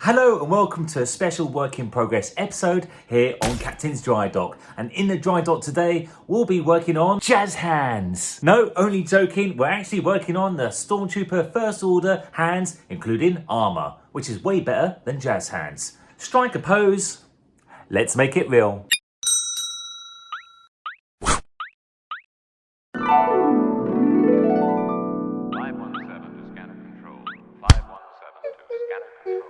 Hello and welcome to a special work in progress episode here on Captain's Drydock. And in the Drydock today, we'll be working on jazz hands. No, only joking, we're actually working on the Stormtrooper First Order hands, including Armour, which is way better than jazz hands. Strike a pose, let's make it real. 517 to scanner control. 517 to scanner control.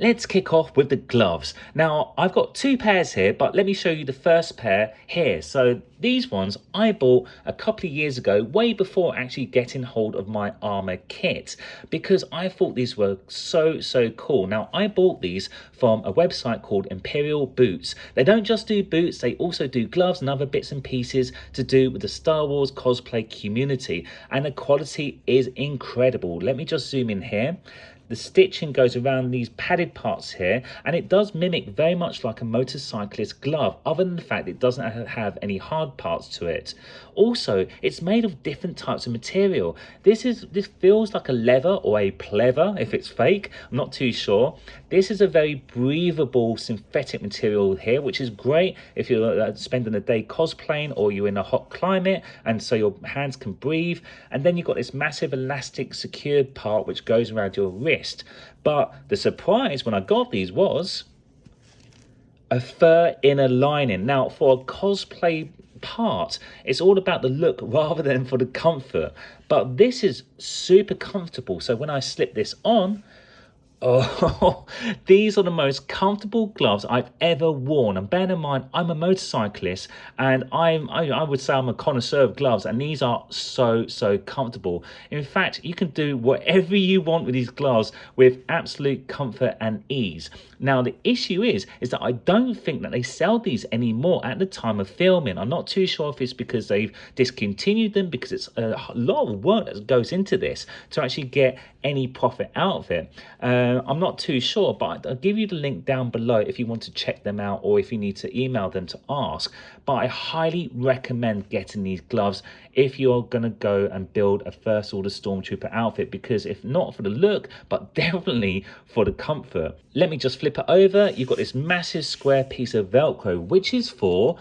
Let's kick off with the gloves. Now, I've got two pairs here, but let me show you the first pair here. So these ones I bought a couple of years ago, way before actually getting hold of my Armour kit, because I thought these were so cool. Now, I bought these from a website called Imperial Boots. They don't just do boots, they also do gloves and other bits and pieces to do with the Star Wars cosplay community. And the quality is incredible. Let me just zoom in here. The stitching goes around these padded parts here, and it does mimic very much like a motorcyclist glove, other than the fact it doesn't have any hard parts to it. Also, it's made of different types of material. This feels like a leather or a pleather if it's fake, I'm not too sure. This is a very breathable synthetic material here, which is great if you're spending a day cosplaying or you're in a hot climate, and so your hands can breathe. And then you've got this massive elastic secured part which goes around your wrist. But the surprise when I got these was a fur inner lining. Now, for a cosplay part, it's all about the look rather than for the comfort. But this is super comfortable. So when I slip this on, oh, these are the most comfortable gloves I've ever worn. And bear in mind, I'm a motorcyclist, and I would say I'm a connoisseur of gloves, and these are so comfortable. In fact, you can do whatever you want with these gloves with absolute comfort and ease. Now, the issue is that I don't think that they sell these anymore at the time of filming. I'm not too sure if it's because they've discontinued them, because it's a lot of work that goes into this to actually get any profit out of it. I'm not too sure, but I'll give you the link down below if you want to check them out, or if you need to email them to ask. But I highly recommend getting these gloves if you're going to go and build a First Order Stormtrooper outfit, because if not for the look, but definitely for the comfort. Let me just flip it over. You've got this massive square piece of Velcro, which is for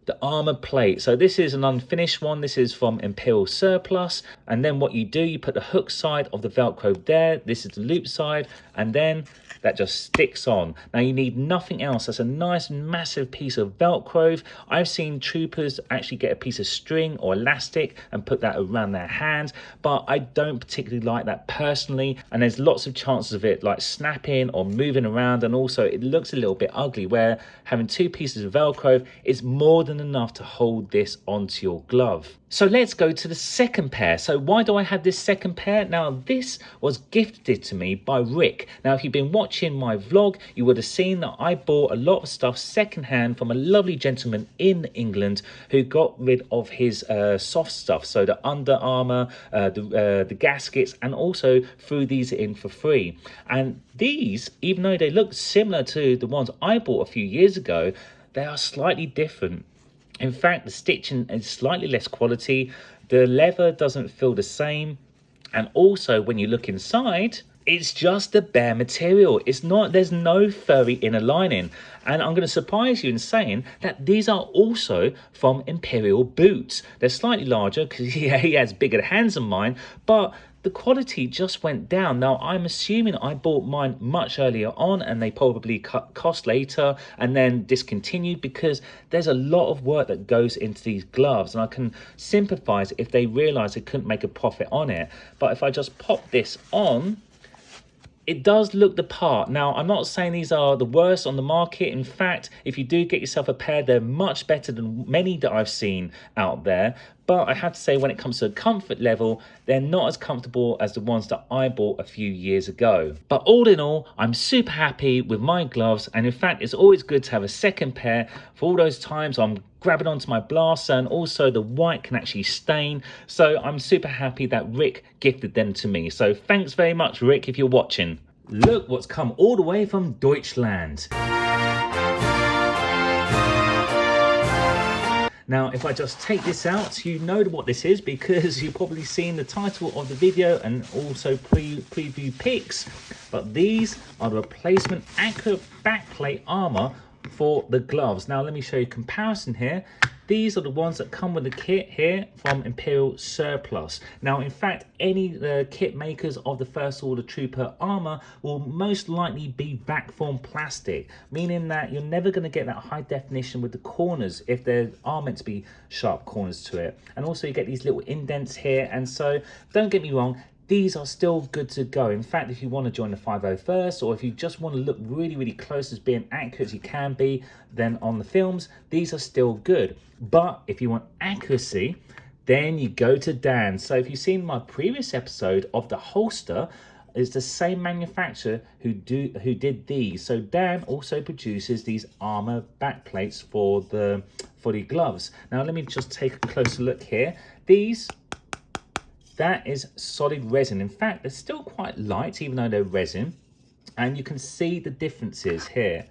the armor plate. So this is an unfinished one. This is from Imperial Surplus. And then what you do, you put the hook side of the Velcro there. This is the loop side, and then that just sticks on. Now you need nothing else. That's a nice massive piece of Velcro. I've seen troopers actually get a piece of string or elastic and put that around their hands, but I don't particularly like that personally. And there's lots of chances of it like snapping or moving around, and also it looks a little bit ugly, where having two pieces of Velcro is more than enough to hold this onto your glove. So let's go to the second pair. So why do I have this second pair? Now, this was gifted to me by Rick. Now, if you've been watching my vlog, you would have seen that I bought a lot of stuff secondhand from a lovely gentleman in England who got rid of his soft stuff. So the Under Armour, the gaskets, and also threw these in for free. And these, even though they look similar to the ones I bought a few years ago, they are slightly different. In fact, the stitching is slightly less quality. The leather doesn't feel the same. And also, when you look inside, it's just the bare material. It's not, there's no furry inner lining. And I'm going to surprise you in saying that these are also from Imperial Boots. They're slightly larger because he has bigger hands than mine, but the quality just went down. Now, I'm assuming I bought mine much earlier on, and they probably cut cost later and then discontinued, because there's a lot of work that goes into these gloves, and I can sympathize if they realize they couldn't make a profit on it. But if I just pop this on, it does look the part. Now, I'm not saying these are the worst on the market. In fact, if you do get yourself a pair, they're much better than many that I've seen out there. But I have to say, when it comes to a comfort level, they're not as comfortable as the ones that I bought a few years ago. But all in all, I'm super happy with my gloves. And in fact, it's always good to have a second pair for all those times I'm grabbing onto my blaster, and also the white can actually stain. So I'm super happy that Rick gifted them to me. So thanks very much, Rick, if you're watching. Look what's come all the way from Deutschland. Now, if I just take this out, you know what this is because you've probably seen the title of the video and also preview pics. But these are the replacement accurate backplate armor for the gloves. Now, let me show you a comparison here. These are the ones that come with the kit here from Imperial Surplus. Now, in fact, any kit makers of the First Order Trooper armor will most likely be backform plastic, meaning that you're never going to get that high definition with the corners if there are meant to be sharp corners to it. And also you get these little indents here. And so don't get me wrong, these are still good to go. In fact, if you want to join the 501st, or if you just want to look really, really close as being accurate as you can be, then on the films, these are still good. But if you want accuracy, then you go to Dan. So if you've seen my previous episode of the holster, it's the same manufacturer who did these. So Dan also produces these armor backplates for the gloves. Now let me just take a closer look here. That is solid resin. In fact, they're still quite light, even though they're resin. And you can see the differences here.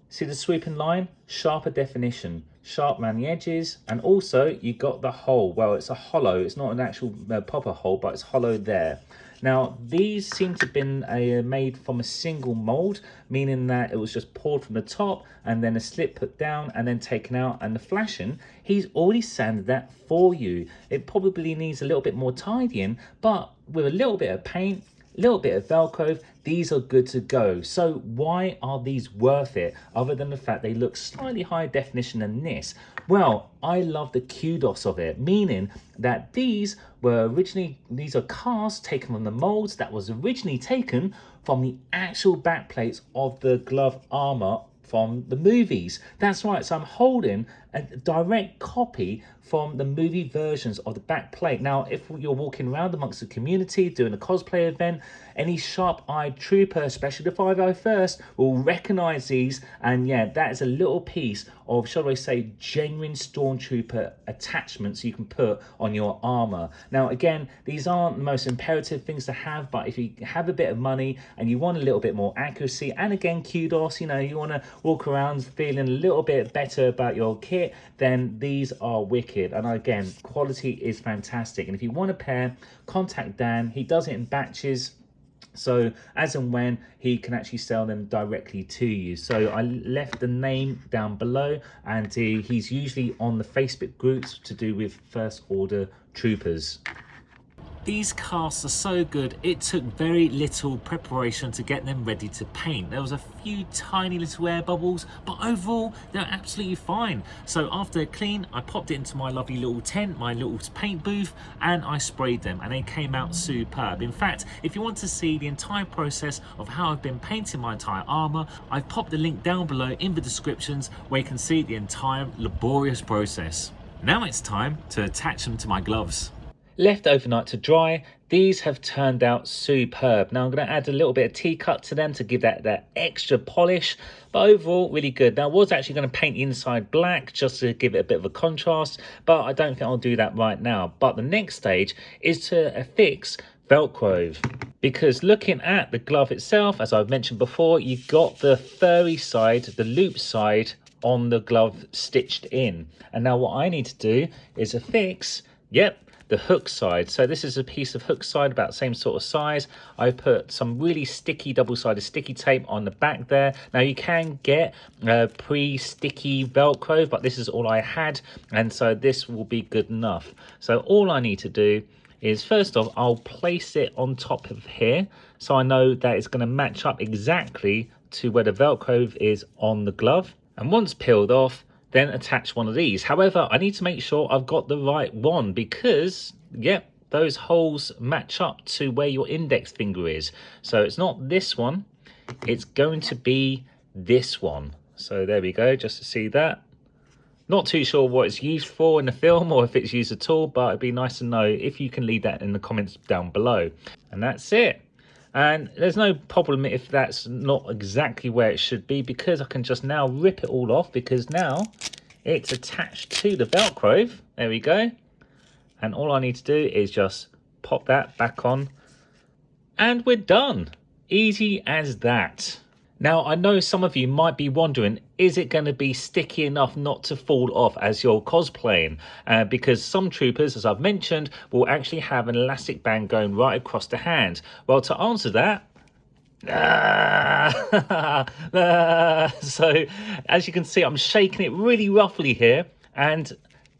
See the sweeping line? Sharper definition. Sharp around the edges. And also, you got the hole. Well, it's a hollow. It's not an actual proper hole, but it's hollow there. Now, these seem to have been made from a single mold, meaning that it was just poured from the top and then a slit put down and then taken out. And the flashing, he's already sanded that for you. It probably needs a little bit more tidying, but with a little bit of paint, a little bit of Velcro, these are good to go. So why are these worth it, other than the fact they look slightly higher definition than this? Well, I love the kudos of it, meaning that these are casts taken from the molds that was originally taken from the actual backplates of the glove armor from the movies. That's right, so I'm holding a direct copy from the movie versions of the back plate. Now, if you're walking around amongst the community doing a cosplay event, any sharp-eyed trooper, especially the 501st, will recognize these. And yeah, that is a little piece of, shall I say, genuine stormtrooper attachments you can put on your armor. Now, again, these aren't the most imperative things to have, but if you have a bit of money and you want a little bit more accuracy, and again, kudos, you want to walk around feeling a little bit better about your kit, then these are wicked. And again, quality is fantastic. And if you want a pair, contact Dan. He does it in batches, so as and when he can actually sell them directly to you. So I left the name down below, and he's usually on the Facebook groups to do with First Order Troopers. These casts are so good, it took very little preparation to get them ready to paint. There was a few tiny little air bubbles, but overall they're absolutely fine. So after clean, I popped it into my lovely little tent, my little paint booth, and I sprayed them, and they came out superb. In fact, if you want to see the entire process of how I've been painting my entire armor, I've popped the link down below in the descriptions where you can see the entire laborious process. Now it's time to attach them to my gloves. Left overnight to dry, these have turned out superb. Now I'm going to add a little bit of T-cut to them to give that extra polish, but overall really good. Now I was actually going to paint the inside black just to give it a bit of a contrast, but I don't think I'll do that right now. But the next stage is to affix Velcro, because looking at the glove itself, as I've mentioned before, you've got the furry side, the loop side on the glove stitched in. And now what I need to do is affix, the hook side. So this is a piece of hook side about the same sort of size. I put some really sticky double-sided sticky tape on the back there. Now you can get pre-sticky Velcro, but this is all I had, and so this will be good enough. So all I need to do is, first off, I'll place it on top of here so I know that it's going to match up exactly to where the Velcro is on the glove. And once peeled off, then attach one of these. However, I need to make sure I've got the right one, because those holes match up to where your index finger is. So it's not this one, it's going to be this one. So there we go, just to see that. Not too sure what it's used for in the film, or if it's used at all, but it'd be nice to know if you can leave that in the comments down below. And that's it. And there's no problem if that's not exactly where it should be, because I can just now rip it all off, because now it's attached to the Velcro. There we go. And all I need to do is just pop that back on, and we're done. Easy as that. Now, I know some of you might be wondering, is it going to be sticky enough not to fall off as you're cosplaying? Because some troopers, as I've mentioned, will actually have an elastic band going right across the hand. Well, to answer that, so as you can see, I'm shaking it really roughly here, and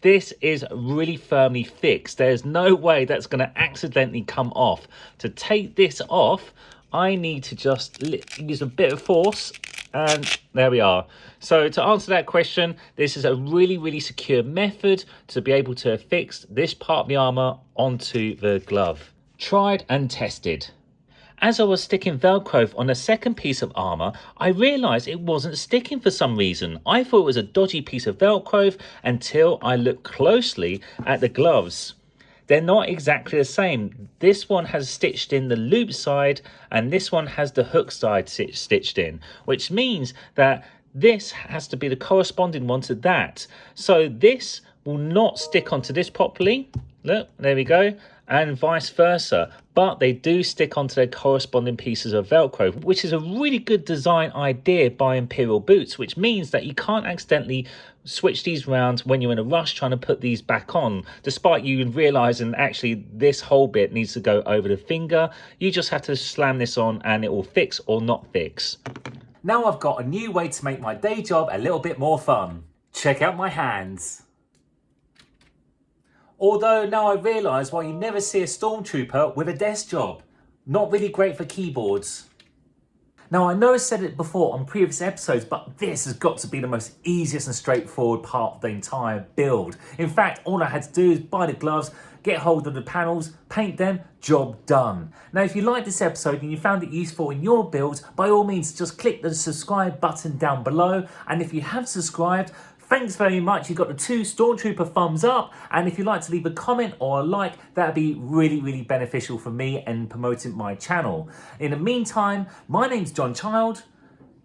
this is really firmly fixed. There's no way that's going to accidentally come off. To take this off, I need to just use a bit of force, and there we are. So to answer that question, this is a really secure method to be able to fix this part of the armor onto the glove. Tried and tested. As I was sticking velcro on the second piece of armour, I realised it wasn't sticking for some reason. I thought it was a dodgy piece of velcro until I looked closely at the gloves. They're not exactly the same. This one has stitched in the loop side and this one has the hook side stitched in, which means that this has to be the corresponding one to that. So this will not stick onto this properly. Look, there we go. And vice versa, but they do stick onto their corresponding pieces of velcro, which is a really good design idea by Imperial Boots, which means that you can't accidentally switch these round when you're in a rush trying to put these back on, despite you realizing actually this whole bit needs to go over the finger. You just have to slam this on and it will fix or not fix. Now I've got a new way to make my day job a little bit more fun. Check out my hands. Although now I realise why you never see a stormtrooper with a desk job. Not really great for keyboards. Now I know I said it before on previous episodes, but this has got to be the most easiest and straightforward part of the entire build. In fact, all I had to do is buy the gloves, get hold of the panels, paint them, job done. Now if you liked this episode and you found it useful in your builds, by all means just click the subscribe button down below, and if you have subscribed, thanks very much. You've got the 2 Stormtrooper thumbs up, and if you'd like to leave a comment or a like, that'd be really beneficial for me and promoting my channel. In the meantime, my name's John Child.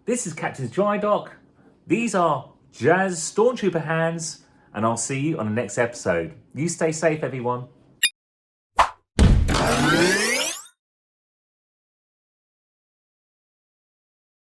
This is Captain's Drydock. These are Jazz Stormtrooper hands, and I'll see you on the next episode. You stay safe, everyone.